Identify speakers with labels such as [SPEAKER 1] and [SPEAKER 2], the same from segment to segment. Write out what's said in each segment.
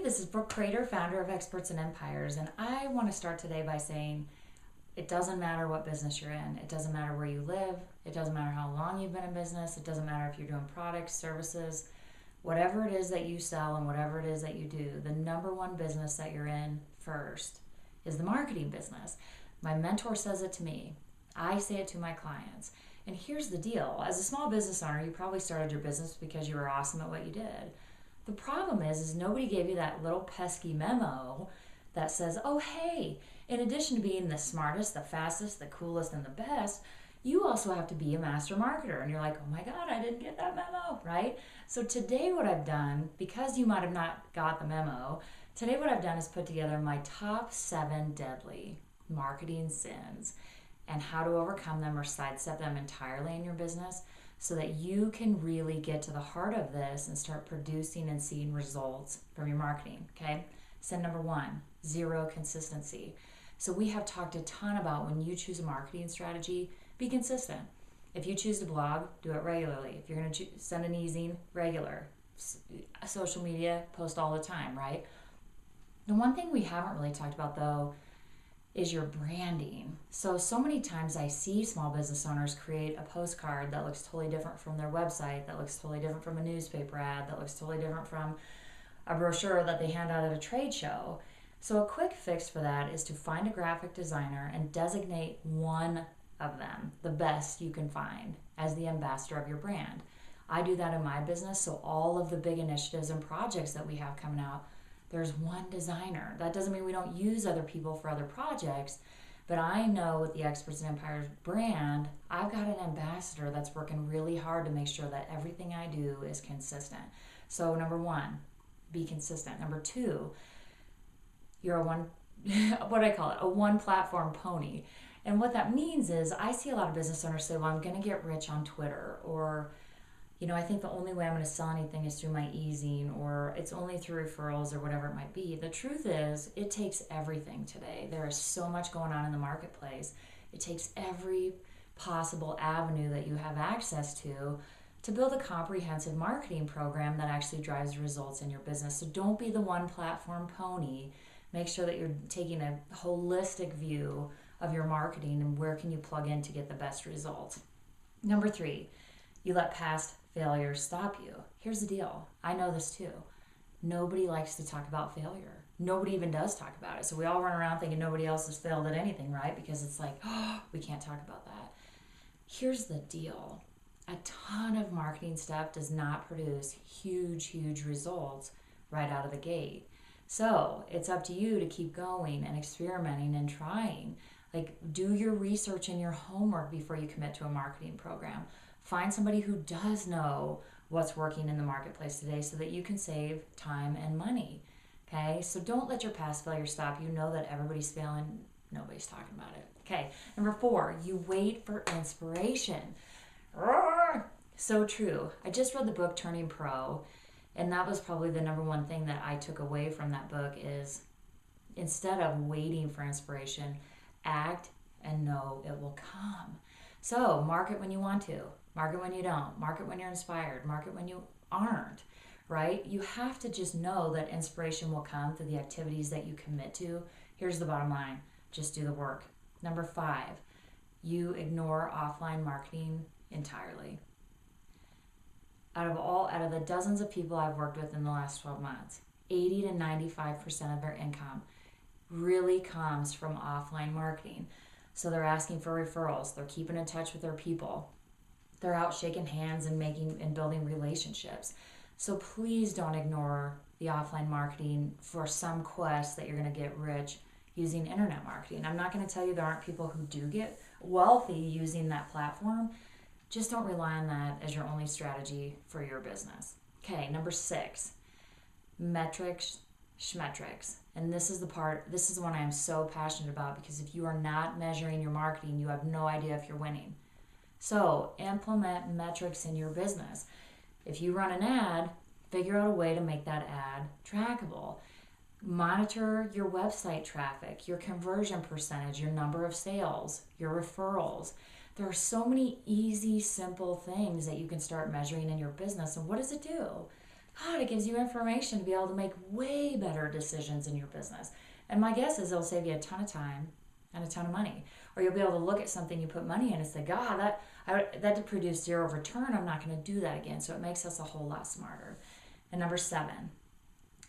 [SPEAKER 1] this is Brooke Crater, founder of Experts in Empires, and I want to start today by saying it doesn't matter what business you're in. It doesn't matter where you live. It doesn't matter how long you've been in business. It doesn't matter if you're doing products, services, whatever it is that you sell and whatever it is that you do. The number one business that you're in first is the marketing business. My mentor says it to me. I say it to my clients. And here's the deal. As a small business owner, you probably started your business because you were awesome at what you did. The problem is nobody gave you that little pesky memo that says, oh, hey, in addition to being the smartest, the fastest, the coolest, and the best, you also have to be a master marketer. And you're like, oh my God, I didn't get that memo, right? So today what I've done, because you might have not got the memo, today what I've done is put together my top 7 deadly marketing sins and how to overcome them or sidestep them entirely in your business, so that you can really get to the heart of this and start producing and seeing results from your marketing, okay? Sin number 1, 0 consistency. So we have talked a ton about when you choose a marketing strategy, be consistent. If you choose to blog, do it regularly. If you're going to send an e-zine, regular. Social media, post all the time, right? The one thing we haven't really talked about, though, is your branding. So many times I see small business owners create a postcard that looks totally different from their website, that looks totally different from a newspaper ad, that looks totally different from a brochure that they hand out at a trade show. So a quick fix for that is to find a graphic designer and designate one of them, the best you can find, as the ambassador of your brand. I do that in my business, so all of the big initiatives and projects that we have coming out, there's one designer. That doesn't mean we don't use other people for other projects, but I know with the Experts in Empires brand, I've got an ambassador that's working really hard to make sure that everything I do is consistent. So number 1, be consistent. Number 2, you're a one platform pony. And what that means is I see a lot of business owners say, well, I'm going to get rich on Twitter, or I think the only way I'm going to sell anything is through my e-zine, or it's only through referrals, or whatever it might be. The truth is, it takes everything today. There is so much going on in the marketplace. It takes every possible avenue that you have access to build a comprehensive marketing program that actually drives results in your business. So don't be the one platform pony. Make sure that you're taking a holistic view of your marketing and where can you plug in to get the best results. Number 3, you let past failures stop you. Here's the deal. I know this too. Nobody likes to talk about failure. Nobody even does talk about it. So we all run around thinking nobody else has failed at anything, right? Because it's like, oh, we can't talk about that. Here's the deal. A ton of marketing stuff does not produce huge results right out of the gate. So it's up to you to keep going and experimenting and trying. Like, do your research and your homework before you commit to a marketing program. Find somebody who does know what's working in the marketplace today so that you can save time and money. Okay, so don't let your past failure stop you. Know that everybody's failing. Nobody's talking about it. Okay, number 4, you wait for inspiration. So true. I just read the book Turning Pro, and that was probably the number one thing that I took away from that book is instead of waiting for inspiration, act and know it will come. So market when you want to, market when you don't, market when you're inspired, market when you aren't, right? You have to just know that inspiration will come through the activities that you commit to. Here's the bottom line. Just do the work. Number 5, you ignore offline marketing entirely. Out of the dozens of people I've worked with in the last 12 months, 80 to 95% of their income really comes from offline marketing. So they're asking for referrals. They're keeping in touch with their people. They're out shaking hands and making and building relationships. So please don't ignore the offline marketing for some quest that you're going to get rich using internet marketing. I'm not going to tell you there aren't people who do get wealthy using that platform. Just don't rely on that as your only strategy for your business. Okay, number 6, metrics, schmetrics. And this is the one I am so passionate about, because if you are not measuring your marketing, you have no idea if you're winning. So implement metrics in your business. If you run an ad, figure out a way to make that ad trackable. Monitor your website traffic, your conversion percentage, your number of sales, your referrals. There are so many easy, simple things that you can start measuring in your business. And what does it do? God, it gives you information to be able to make way better decisions in your business. And my guess is it'll save you a ton of time and a ton of money. Or you'll be able to look at something you put money in and say, God, that did produce zero return. I'm not going to do that again. So it makes us a whole lot smarter. And number 7,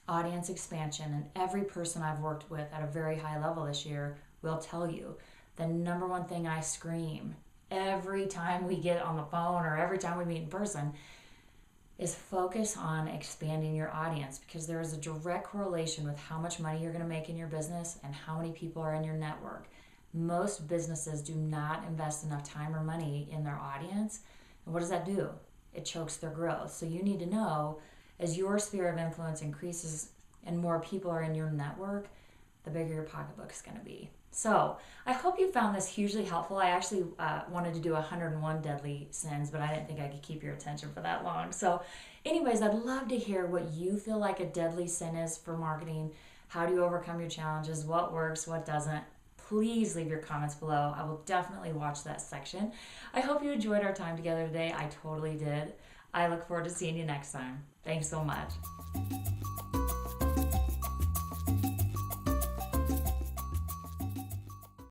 [SPEAKER 1] audience expansion. And every person I've worked with at a very high level this year will tell you the number one thing I scream every time we get on the phone or every time we meet in person is focus on expanding your audience, because there is a direct correlation with how much money you're going to make in your business and how many people are in your network. Most businesses do not invest enough time or money in their audience. And what does that do? It chokes their growth. So you need to know, as your sphere of influence increases and more people are in your network, the bigger your pocketbook is going to be. So I hope you found this hugely helpful. I actually wanted to do 101 deadly sins, but I didn't think I could keep your attention for that long. So anyways, I'd love to hear what you feel like a deadly sin is for marketing. How do you overcome your challenges? What works? What doesn't? Please leave your comments below. I will definitely watch that section. I hope you enjoyed our time together today. I totally did. I look forward to seeing you next time. Thanks so much.